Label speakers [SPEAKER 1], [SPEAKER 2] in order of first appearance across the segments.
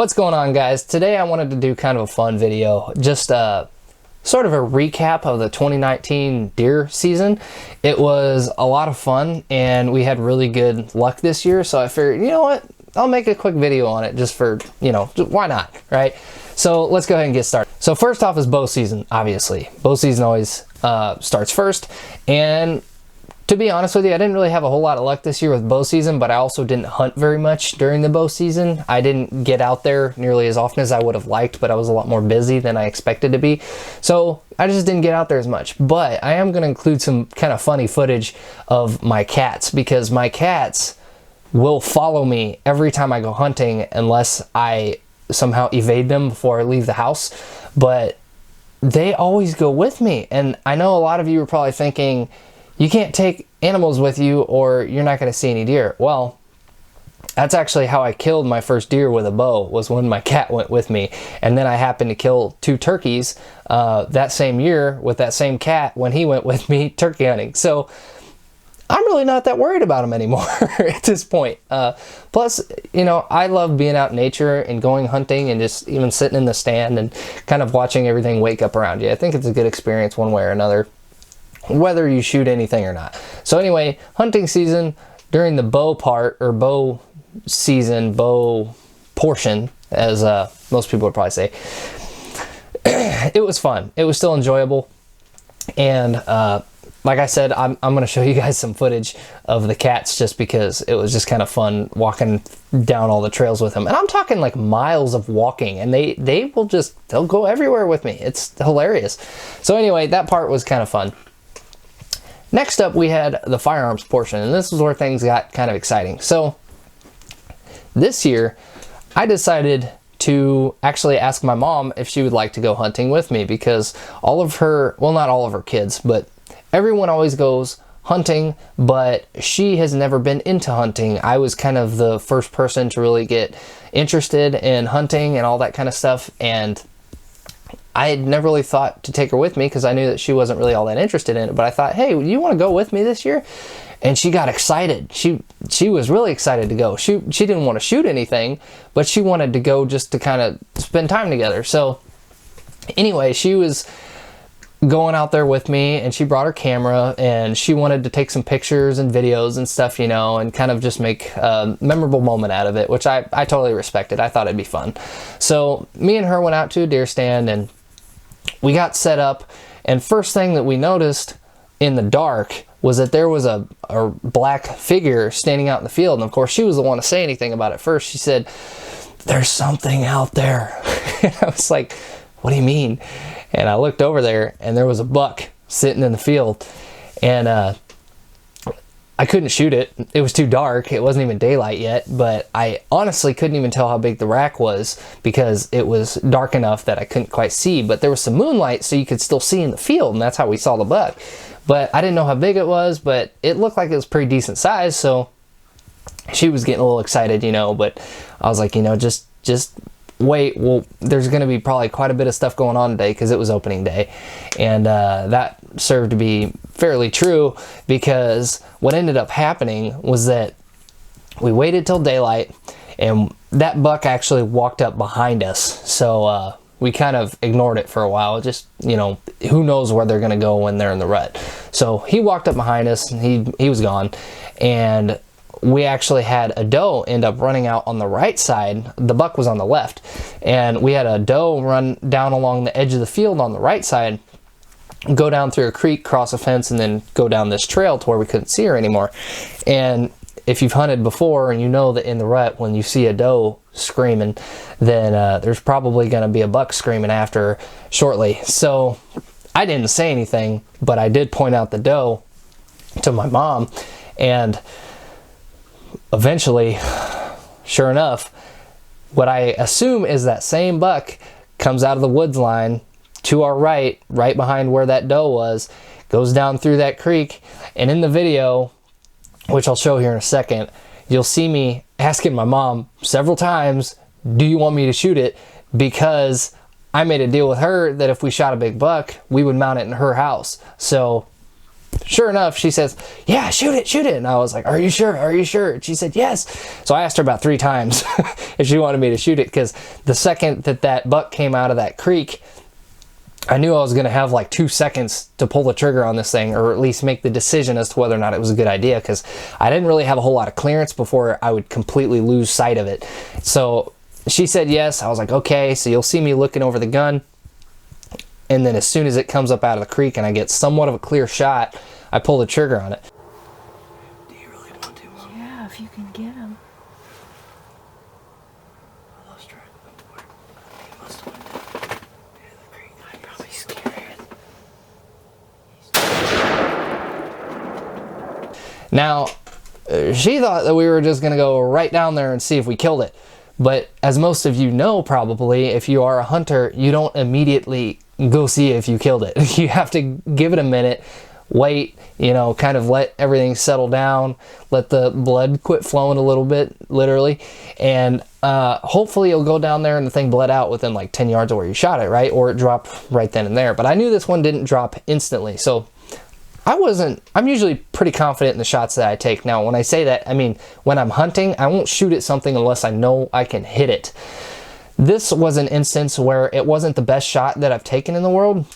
[SPEAKER 1] What's going on, guys? Today I wanted to do kind of a fun video, just sort of a recap of the 2019 deer season. It was a lot of fun and we had really good luck this year, so I figured, you know what, I'll make a quick video on it just for, you know, why not, right? So let's go ahead and get started. So first off is bow season, obviously. Bow season always starts first, and to be honest with you, I didn't really have a whole lot of luck this year with bow season, but I also didn't hunt very much during the bow season. I didn't get out there nearly as often as I would have liked, but I was a lot more busy than I expected to be. So I just didn't get out there as much. But I am going to include some kind of funny footage of my cats, because my cats will follow me every time I go hunting unless I somehow evade them before I leave the house. But they always go with me. And I know a lot of you are probably thinking, you can't take animals with you or you're not going to see any deer. Well, that's actually how I killed my first deer with a bow, was when my cat went with me. And then I happened to kill 2 turkeys that same year with that same cat when he went with me turkey hunting. So I'm really not that worried about them anymore at this point. Plus, you know, I love being out in nature and going hunting and just even sitting in the stand and kind of watching everything wake up around you. I think it's a good experience one way or another, whether you shoot anything or not. So anyway, hunting season during the bow part, or bow season, bow portion, as most people would probably say, it was fun. It was still enjoyable. And like I said, I'm going to show you guys some footage of the cats just because it was just kind of fun walking down all the trails with them. And I'm talking like miles of walking, and they'll go everywhere with me. It's hilarious. So anyway, that part was kind of fun. Next up, we had the firearms portion, and this is where things got kind of exciting. So this year, I decided to actually ask my mom if she would like to go hunting with me, because all of her, well, not all of her kids, but everyone always goes hunting, but she has never been into hunting. I was kind of the first person to really get interested in hunting and all that kind of stuff, and I had never really thought to take her with me because I knew that she wasn't really all that interested in it. But I thought, hey, you want to go with me this year? And she got excited. She was really excited to go. She didn't want to shoot anything, but she wanted to go just to kind of spend time together. So anyway, she was going out there with me, and she brought her camera, and she wanted to take some pictures and videos and stuff, you know, and kind of just make a memorable moment out of it, which I totally respected. I thought it'd be fun. So me and her went out to a deer stand, and we got set up, and first thing that we noticed in the dark was that there was a black figure standing out in the field. And of course, she was the one to say anything about it first. She said, "There's something out there." And I was like, "What do you mean?" And I looked over there, and there was a buck sitting in the field, and I couldn't shoot it. It was too dark. It wasn't even daylight yet, but I honestly couldn't even tell how big the rack was because it was dark enough that I couldn't quite see. But there was some moonlight, so you could still see in the field, and that's how we saw the buck. But I didn't know how big it was, but it looked like it was pretty decent size, so she was getting a little excited, you know, but I was like, you know, just wait, well, there's going to be probably quite a bit of stuff going on today because it was opening day. And that served to be fairly true, because what ended up happening was that we waited till daylight, and that buck actually walked up behind us. So we kind of ignored it for a while. Just, you know, who knows where they're going to go when they're in the rut. So he walked up behind us, and he was gone. And we actually had a doe end up running out on the right side. The buck was on the left, and we had a doe run down along the edge of the field on the right side, go down through a creek, cross a fence, and then go down this trail to where we couldn't see her anymore. And if you've hunted before, and you know that in the rut, when you see a doe screaming, then there's probably going to be a buck screaming after her shortly. So I didn't say anything, but I did point out the doe to my mom, and eventually, sure enough, what I assume is that same buck comes out of the woods line to our right behind where that doe was, goes down through that creek, and in the video, which I'll show here in a second, you'll see me asking my mom several times, "Do you want me to shoot it?" Because I made a deal with her that if we shot a big buck, we would mount it in her house. So sure enough, she says, yeah, shoot it, shoot it. And I was like, are you sure? Are you sure? And she said, yes. So I asked her about 3 times if she wanted me to shoot it, because the second that buck came out of that creek, I knew I was going to have like 2 seconds to pull the trigger on this thing, or at least make the decision as to whether or not it was a good idea, because I didn't really have a whole lot of clearance before I would completely lose sight of it. So she said yes. I was like, okay. So you'll see me looking over the gun. And then as soon as it comes up out of the creek and I get somewhat of a clear shot, I pull the trigger on it.
[SPEAKER 2] Do you really want to, Mom?
[SPEAKER 3] Yeah, if you can get him.
[SPEAKER 2] I lost track of the boy. He must have went down the creek. I'm probably scared.
[SPEAKER 1] Now, she thought that we were just going to go right down there and see if we killed it. But as most of you know, probably, if you are a hunter, you don't immediately go see if you killed it. You have to give it a minute, wait, you know, kind of let everything settle down, let the blood quit flowing a little bit, literally, and hopefully you'll go down there and the thing bled out within like 10 yards of where you shot it, right? Or it dropped right then and there. But I knew this one didn't drop instantly, so I'm usually pretty confident in the shots that I take. Now, when I say that, I mean, when I'm hunting, I won't shoot at something unless I know I can hit it. This was an instance where it wasn't the best shot that I've taken in the world,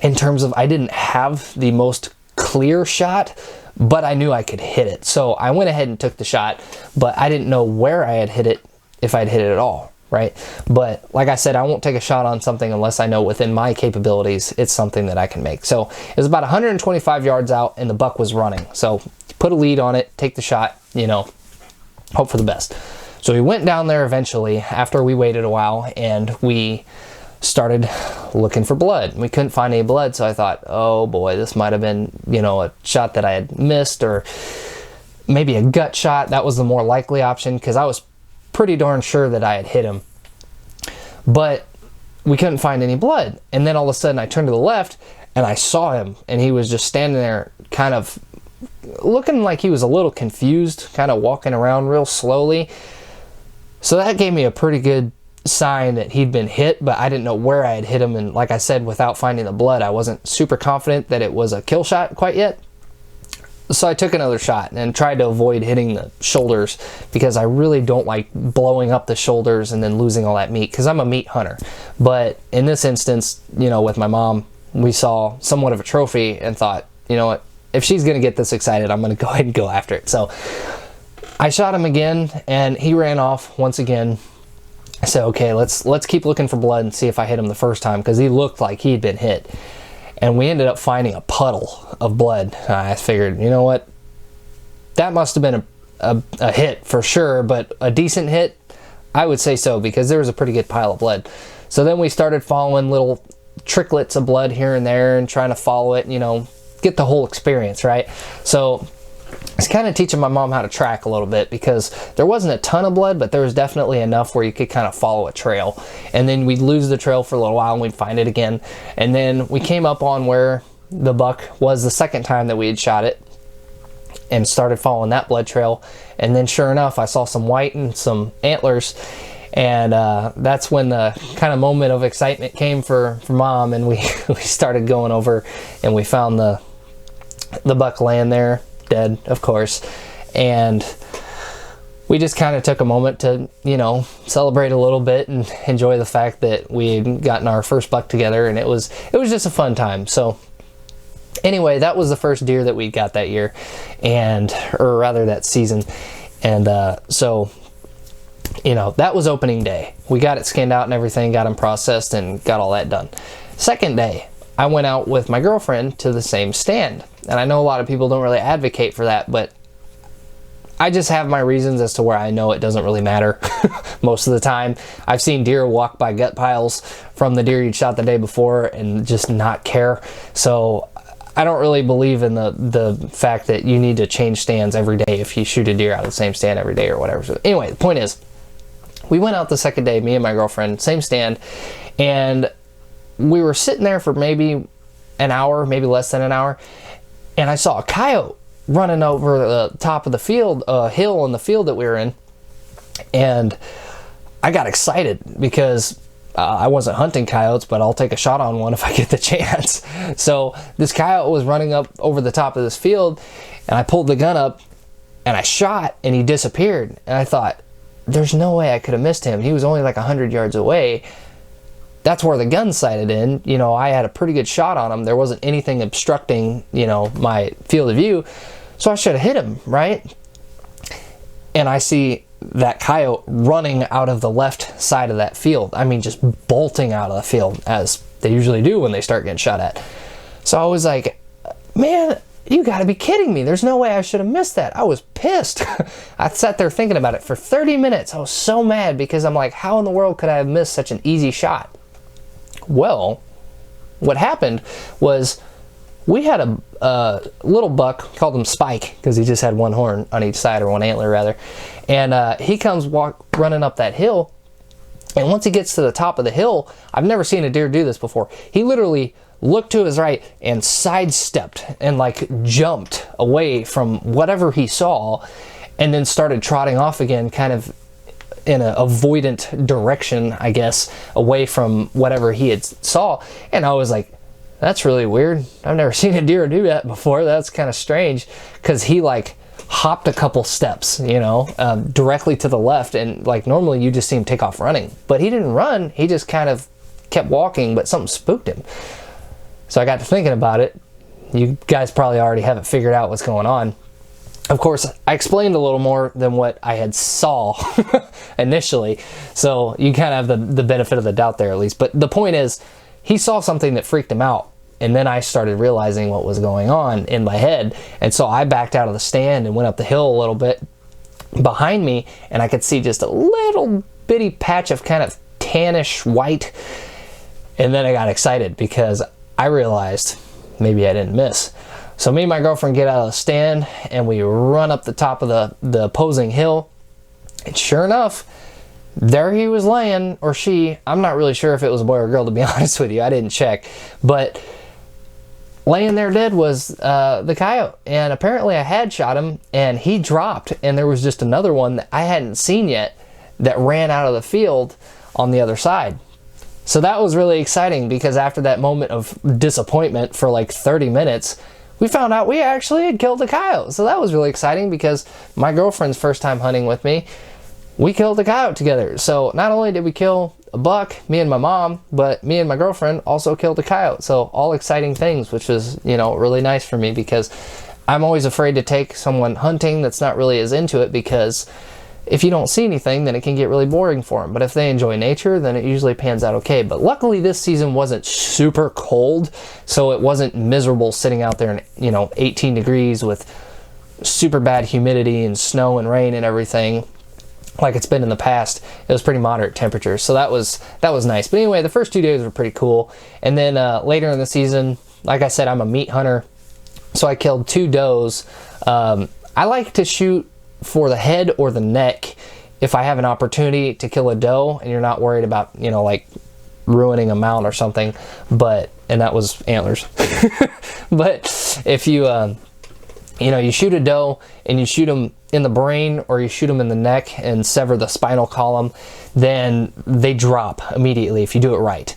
[SPEAKER 1] in terms of I didn't have the most clear shot, but I knew I could hit it. So I went ahead and took the shot, but I didn't know where I had hit it, if I'd hit it at all, right? But like I said, I won't take a shot on something unless I know within my capabilities it's something that I can make. So it was about 125 yards out and the buck was running. So put a lead on it, take the shot, you know, hope for the best. So we went down there eventually after we waited a while, and we started looking for blood. We couldn't find any blood, so I thought, oh boy, this might have been, you know, a shot that I had missed, or maybe a gut shot. That was the more likely option, because I was pretty darn sure that I had hit him. But we couldn't find any blood. And then all of a sudden I turned to the left and I saw him, and he was just standing there kind of looking like he was a little confused, kind of walking around real slowly. So that gave me a pretty good sign that he'd been hit, but I didn't know where I had hit him. And like I said, without finding the blood, I wasn't super confident that it was a kill shot quite yet. So I took another shot and tried to avoid hitting the shoulders, because I really don't like blowing up the shoulders and then losing all that meat, because I'm a meat hunter. But in this instance, you know, with my mom, we saw somewhat of a trophy and thought, you know what, if she's going to get this excited, I'm going to go ahead and go after it. So I shot him again and he ran off once again. I said, okay, let's keep looking for blood and see if I hit him the first time, because he looked like he'd been hit. And we ended up finding a puddle of blood. I figured, you know what, that must have been a hit for sure, but a decent hit, I would say so, because there was a pretty good pile of blood. So then we started following little tricklets of blood here and there and trying to follow it, you know, get the whole experience, right? So it's kind of teaching my mom how to track a little bit, because there wasn't a ton of blood, but there was definitely enough where you could kind of follow a trail. And then we'd lose the trail for a little while and we'd find it again. And then we came up on where the buck was the second time that we had shot it, and started following that blood trail. And then sure enough, I saw some white and some antlers. And that's when the kind of moment of excitement came for Mom, and we started going over, and we found the buck laying there, dead, of course. And we just kind of took a moment to, you know, celebrate a little bit and enjoy the fact that we had gotten our first buck together, and it was just a fun time. So anyway, that was the first deer that we got that year, or rather that season. And so, you know, that was opening day. We got it skinned out and everything, got them processed and got all that done. Second day, I went out with my girlfriend to the same stand. And I know a lot of people don't really advocate for that, but I just have my reasons as to where I know it doesn't really matter most of the time. I've seen deer walk by gut piles from the deer you'd shot the day before and just not care. So I don't really believe in the fact that you need to change stands every day if you shoot a deer out of the same stand every day or whatever. So anyway, the point is, we went out the second day, me and my girlfriend, same stand, and we were sitting there for maybe an hour, maybe less than an hour, and I saw a coyote running over the top of the field, hill in the field that we were in, and I got excited because I wasn't hunting coyotes, but I'll take a shot on one if I get the chance. So this coyote was running up over the top of this field, and I pulled the gun up and I shot, and he disappeared. And I thought, there's no way I could have missed him. He was only like 100 yards away. That's where the gun sighted in. You know, I had a pretty good shot on him. There wasn't anything obstructing, you know, my field of view. So I should have hit him, right? And I see that coyote running out of the left side of that field. I mean, just bolting out of the field, as they usually do when they start getting shot at. So I was like, man, you gotta be kidding me. There's no way I should have missed that. I was pissed. I sat there thinking about it for 30 minutes. I was so mad because I'm like, how in the world could I have missed such an easy shot? Well, what happened was we had a little buck, called him Spike because he just had one horn on each side, or one antler rather. And he comes running up that hill. And once he gets to the top of the hill, I've never seen a deer do this before. He literally looked to his right and sidestepped and like jumped away from whatever he saw, and then started trotting off again, kind of in an avoidant direction, I guess, away from whatever he had saw. And I was like, that's really weird. I've never seen a deer do that before. That's kind of strange, because he like hopped a couple steps, you know, directly to the left, and like normally you just see him take off running, but he didn't run. He just kind of kept walking, but something spooked him. So I got to thinking about it. You guys probably already have it figured out what's going on. Of course, I explained a little more than what I had saw initially, so you kind of have the benefit of the doubt there at least. But the point is, he saw something that freaked him out, and then I started realizing what was going on in my head, and so I backed out of the stand and went up the hill a little bit behind me, and I could see just a little bitty patch of kind of tannish white, and then I got excited because I realized maybe I didn't miss. So me and my girlfriend get out of the stand, and we run up the top of the opposing hill, and sure enough, there he was laying, or she. I'm not really sure if it was a boy or a girl, to be honest with you. I didn't check. But laying there dead was the coyote. And apparently I had shot him, and he dropped. And there was just another one that I hadn't seen yet that ran out of the field on the other side. So that was really exciting, because after that moment of disappointment for like 30 minutes, we found out we actually had killed a coyote. So that was really exciting, because my girlfriend's first time hunting with me, we killed a coyote together. So not only did we kill a buck, me and my mom, but me and my girlfriend also killed a coyote. So all exciting things, which was, you know, really nice for me, because I'm always afraid to take someone hunting that's not really as into it, because if you don't see anything, then it can get really boring for them. But if they enjoy nature, then it usually pans out okay. But luckily this season wasn't super cold, so it wasn't miserable sitting out there in, you know, 18 degrees with super bad humidity and snow and rain and everything like it's been in the past. It was pretty moderate temperatures, so that was nice. But anyway, the first 2 days were pretty cool. And then later in the season, like I said, I'm a meat hunter, so I killed 2 does. I like to shoot for the head or the neck if I have an opportunity to kill a doe and you're not worried about, you know, like ruining a mount or something. And that was antlers. But if you you know, you shoot a doe and you shoot them in the brain or you shoot them in the neck and sever the spinal column, then they drop immediately if you do it right.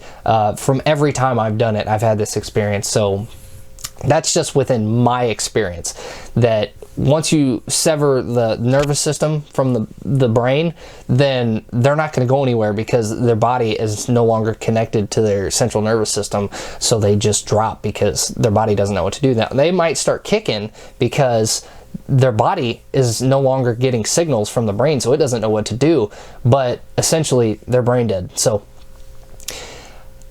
[SPEAKER 1] From every time I've done it, I've had this experience. So that's just within my experience, that once you sever the nervous system from the brain, then they're not going to go anywhere, because their body is no longer connected to their central nervous system. So they just drop because their body doesn't know what to do. Now they might start kicking because their body is no longer getting signals from the brain, so it doesn't know what to do, but essentially they're brain dead. So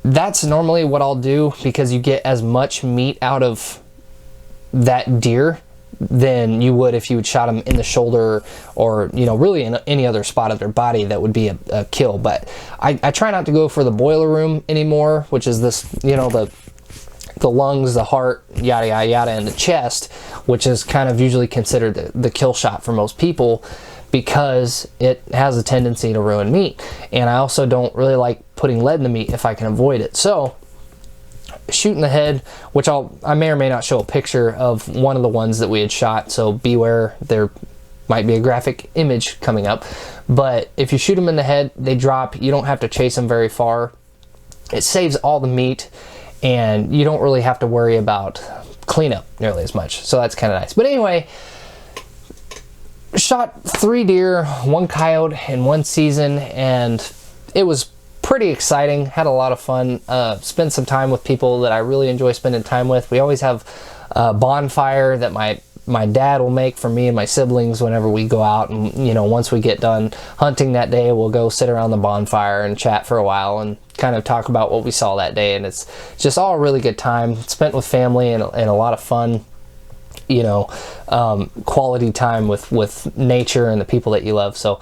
[SPEAKER 1] that's normally what I'll do, because you get as much meat out of that deer than you would if you would shot them in the shoulder, or, you know, really in any other spot of their body. That would be a kill. But I try not to go for the boiler room anymore, which is this, you know, the lungs, the heart, yada yada yada, and the chest, which is kind of usually considered the kill shot for most people, because it has a tendency to ruin meat. And I also don't really like putting lead in the meat if I can avoid it. So shooting the head, which I may or may not show a picture of one of the ones that we had shot, so beware. They're might be a graphic image coming up. But if you shoot them in the head, they drop. You don't have to chase them very far. It saves all the meat, and you don't really have to worry about cleanup nearly as much. So that's kind of nice. But anyway, shot 3 deer, 1 coyote in 1 season, and it was pretty exciting. Had a lot of fun. Spent some time with people that I really enjoy spending time with. We always have a bonfire that my dad will make for me and my siblings whenever we go out, and you know, once we get done hunting that day, we'll go sit around the bonfire and chat for a while and kind of talk about what we saw that day. And it's just all a really good time spent with family, and a lot of fun, you know, quality time with nature and the people that you love. So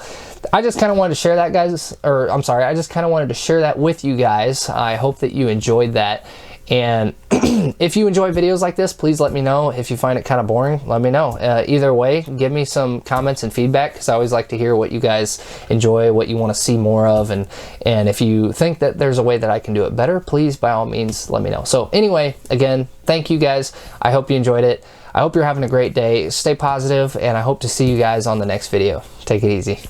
[SPEAKER 1] I just kind of wanted to share that, guys, or I'm sorry, I just kind of wanted to share that with you guys. I hope that you enjoyed that. And if you enjoy videos like this, please let me know. If you find it kind of boring, let me know. Either way, give me some comments and feedback, because I always like to hear what you guys enjoy, what you want to see more of. And if you think that there's a way that I can do it better, please, by all means, let me know. So anyway, again, thank you guys. I hope you enjoyed it. I hope you're having a great day. Stay positive, and I hope to see you guys on the next video. Take it easy.